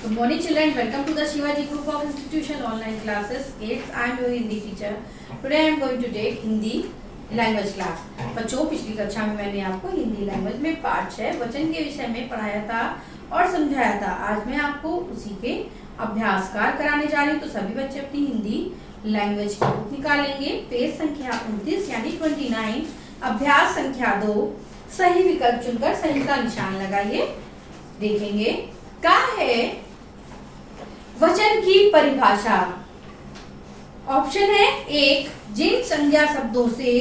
Good morning, children. Welcome to the Shivaji Group of Institution online classes. Kids, I am your Hindi teacher. Today I am going to take Hindi language class. बच्चों, पिछली कक्षा में मैंने आपको Hindi language में पाठ 6 वचन के विषय में पढ़ाया था और समझाया था। आज मैं आपको उसी के अभ्यास कार्य कराने जा रही हूँ। तो सभी बच्चे अपनी हिंदी लैंग्वेज की बुक निकालेंगे। पेज संख्या 29 यानी 29, अभ्यास संख्या 2, सही विकल्प चुनकर सही का निशान लगाइए। देखेंगे क्या है वचन की परिभाषा। ऑप्शन है 1, जिन संज्ञा शब्दों से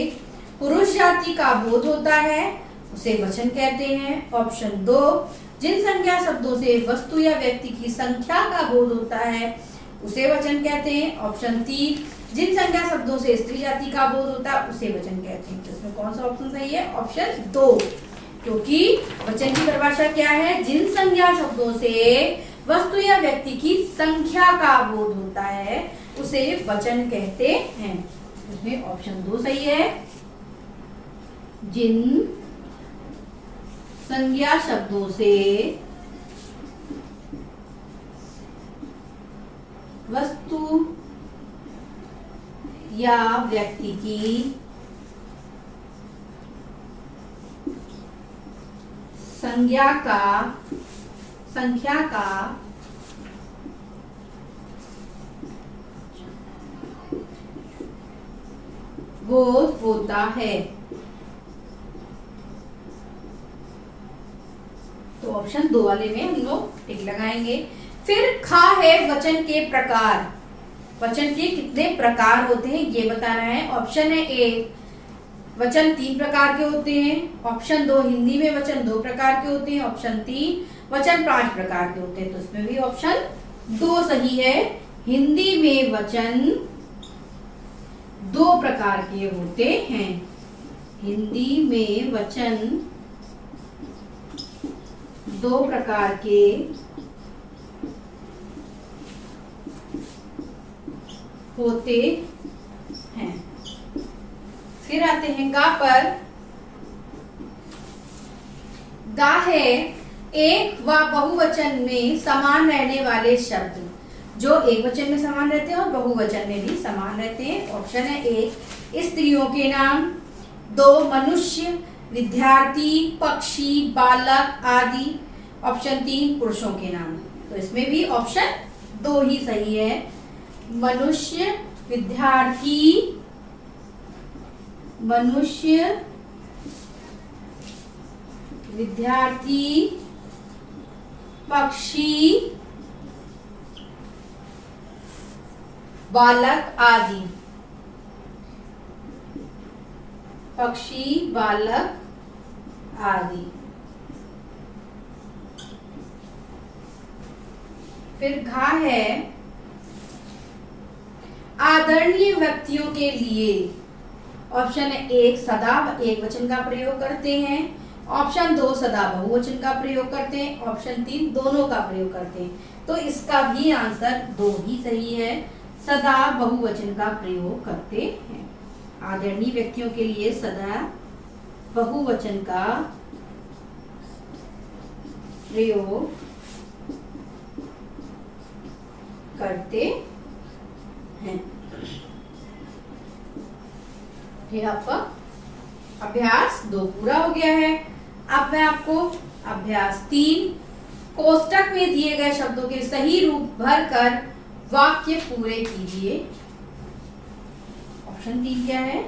पुरुष जाति का बोध होता है उसे वचन कहते हैं। ऑप्शन 2, जिन संज्ञा शब्दों से वस्तु या व्यक्ति की संख्या का बोध होता है उसे वचन कहते हैं। ऑप्शन 3, जिन संज्ञा शब्दों से स्त्री जाति का बोध होता है उसे वचन कहते हैं। तो इसमें कौन सा ऑप्शन सही है? ऑप्शन 2, क्योंकि वचन की परिभाषा क्या है? जिन संज्ञा शब्दों से वस्तु या व्यक्ति की संख्या का बोध होता है उसे वचन कहते हैं। इसमें ऑप्शन 2 सही है। जिन संज्ञा शब्दों से वस्तु या व्यक्ति की संख्या का बोध होता है। तो ऑप्शन 2 वाले में हम लोग टिक लगाएंगे। फिर खा है वचन के प्रकार। वचन के कितने प्रकार होते हैं ये बताना है। ऑप्शन है 1, वचन 3 प्रकार के होते हैं। ऑप्शन 2, हिंदी में वचन 2 प्रकार के होते हैं। ऑप्शन 3, वचन 5 प्रकार के होते हैं। तो इसमें भी ऑप्शन 2 सही है। हिंदी में वचन 2 प्रकार के होते हैं। हिंदी में वचन 2 प्रकार के होते हैं। फिर आते हैं गा पर। गा है एक व बहुवचन में समान रहने वाले शब्द जो एक वचन में समान रहते हैं और बहुवचन में भी समान रहते हैं। ऑप्शन है 1, स्त्रियों के नाम। 2, मनुष्य, विद्यार्थी, पक्षी, बालक आदि। ऑप्शन 3, पुरुषों के नाम। तो इसमें भी ऑप्शन 2 ही सही है। मनुष्य, विद्यार्थी, पक्षी, बालक आदि। पक्षी, बालक आदि। फिर घा है आदरणीय व्यक्तियों के लिए। ऑप्शन है 1, सदा एक वचन का प्रयोग करते हैं। ऑप्शन 2, सदा बहुवचन का प्रयोग करते हैं। ऑप्शन 3, दोनों का प्रयोग करते हैं। तो इसका भी आंसर 2 ही सही है। सदा बहुवचन का प्रयोग करते हैं। आदरणीय व्यक्तियों के लिए सदा बहुवचन का प्रयोग करते हैं। ये आपका अभ्यास 2 पूरा हो गया है। अब मैं आपको अभ्यास 3, कोष्टक में दिए गए शब्दों के सही रूप भरकर वाक्य पूरे कीजिए। ऑप्शन 3 क्या है?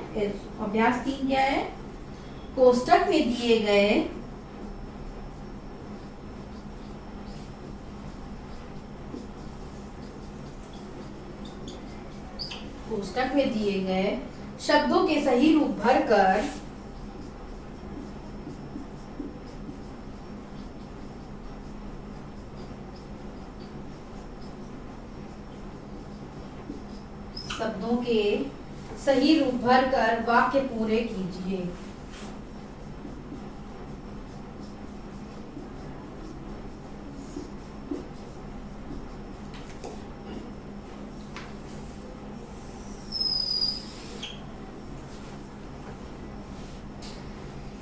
अभ्यास 3 क्या है? कोष्टक में दिए गए शब्दों के सही रूप भरकर वाक्य पूरे कीजिए।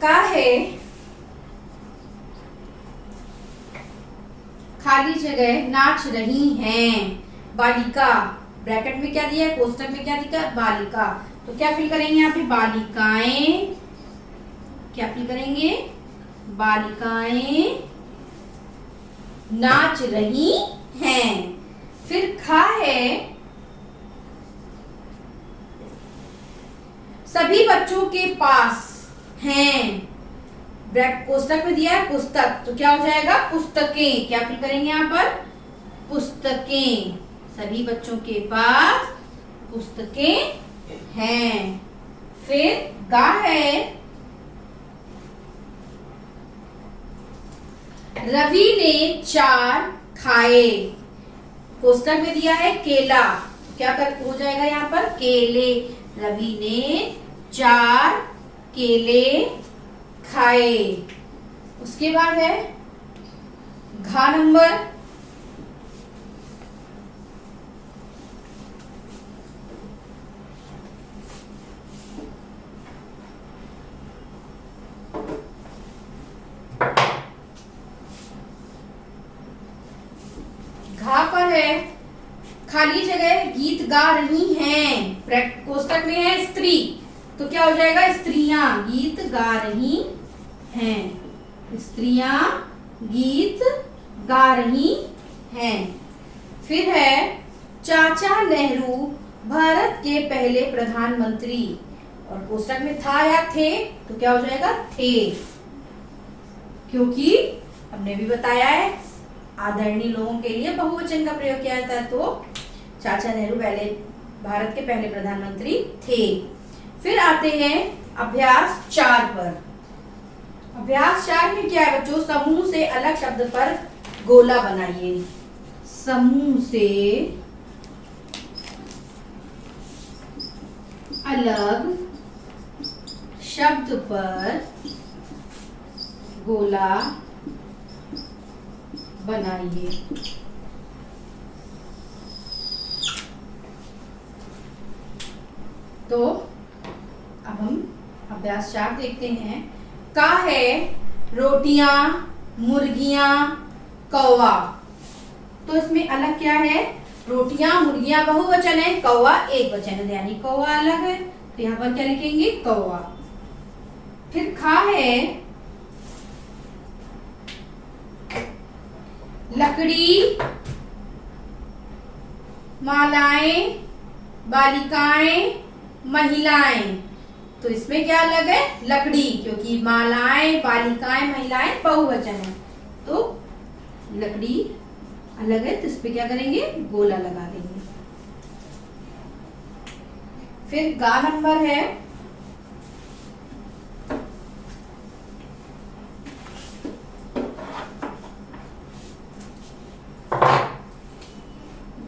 का है खाली जगह नाच रही हैं। बालिका, ब्रैकेट में क्या दिया है, कोष्टक में क्या दिया है, बालिका। तो क्या फिल करेंगे यहाँ पे, बालिकाएं, क्या फिल करेंगे, बालिकाएं नाच रही हैं। फिर खा है, सभी बच्चों के पास हैं। कोष्टक में दिया है पुस्तक, तो क्या हो जाएगा, पुस्तकें। क्या फिल करेंगे यहाँ पर, पुस्तकें, सभी बच्चों के पास पुस्तकें हैं। फिर गा है, रवि ने 4 खाए। कोष्टक में दिया है केला, क्या कर हो जाएगा यहाँ पर, केले। रवि ने 4 केले खाए। उसके बाद है घा नंबर, घा पर है खाली जगह गीत गा रही हैं। कोष्टक में है स्त्री, तो क्या हो जाएगा, स्त्रियां गीत गा रही हैं। स्त्रियां गीत गा रही हैं। फिर है चाचा नेहरू भारत के पहले प्रधानमंत्री, और कोष्टक में था या थे, तो क्या हो जाएगा, थे, क्योंकि हमने भी बताया है आदरणीय लोगों के लिए बहुवचन का प्रयोग किया जाता है। तो चाचा नेहरू पहले भारत के पहले प्रधानमंत्री थे। फिर आते हैं अभ्यास 4 पर। अभ्यास 4 में क्या है बच्चों, समूह से अलग शब्द पर गोला बनाइए। समूह से अलग शब्द पर गोला बनाइए। तो अब हम अभ्यास 4 देखते हैं। का है रोटियां, मुर्गियां, कौवा। तो इसमें अलग क्या है, रोटियां मुर्गियां बहुवचन है, कौवा एक वचन है, यानी कौवा अलग है। तो यहाँ पर क्या लिखेंगे, कौवा। फिर खा है लकड़ी, मालाएं, बालिकाएं, महिलाएं। तो इसमें क्या अलग है, लकड़ी, क्योंकि मालाएं, बालिकाएं, महिलाएं बहुवचन है, तो लकड़ी अलग है, तो इस पे क्या करेंगे, गोला लगा देंगे। फिर गा नंबर है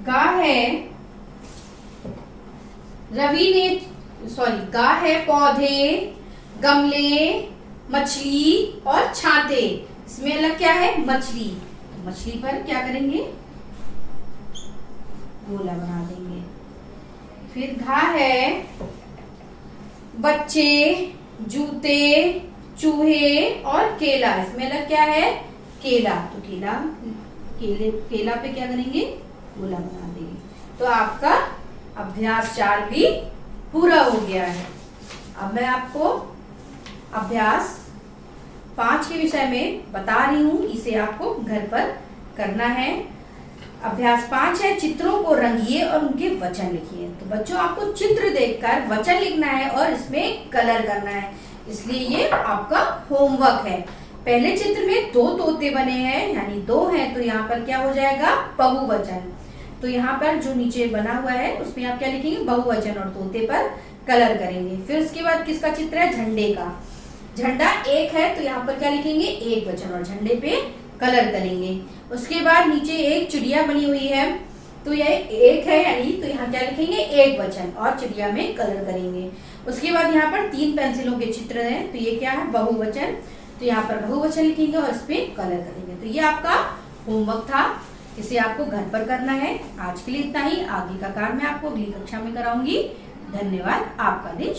गा है रवि ने गा है पौधे, गमले, मछली और छाते। इसमें अलग क्या है, मछली। मछली पर क्या करेंगे, गोला बना देंगे। फिर घा है बच्चे, जूते, चूहे और केला। इसमें अलग क्या है, केला। तो केला पे क्या करेंगे, गोला बना देंगे। तो आपका अभ्यास 4 भी पूरा हो गया है। अब मैं आपको अभ्यास 5 के विषय में बता रही हूँ, इसे आपको घर पर करना है। अभ्यास 5 है, चित्रों को रंगिए और उनके वचन लिखिए। तो बच्चों आपको चित्र देखकर वचन लिखना है और इसमें कलर करना है, इसलिए ये आपका होमवर्क है। पहले चित्र में 2 तोते बने हैं, यानी 2 हैं, तो यहाँ पर क्या हो जाएगा, बहुवचन। तो यहाँ पर जो नीचे बना हुआ है उसमें आप क्या लिखेंगे, बहुवचन, और तोते पर कलर करेंगे। फिर उसके बाद किसका चित्र है, झंडे का। झंडा 1 है, तो यहाँ पर क्या लिखेंगे, एक वचन, और झंडे पे कलर करेंगे। उसके बाद नीचे एक चिड़िया बनी हुई है, तो यह 1 है, यानी तो यहाँ क्या लिखेंगे, एक वचन, और चिड़िया में कलर करेंगे। उसके बाद यहाँ पर 3 पेंसिलों के चित्र हैं, तो ये क्या है, बहुवचन, तो यहाँ पर बहुवचन लिखेंगे और इस पे कलर करेंगे। तो ये आपका होमवर्क था, इसे आपको घर पर करना है। आज के लिए इतना ही, आगे का कार्य मैं आपको अगली कक्षा में कराऊंगी। धन्यवाद, आपका दिन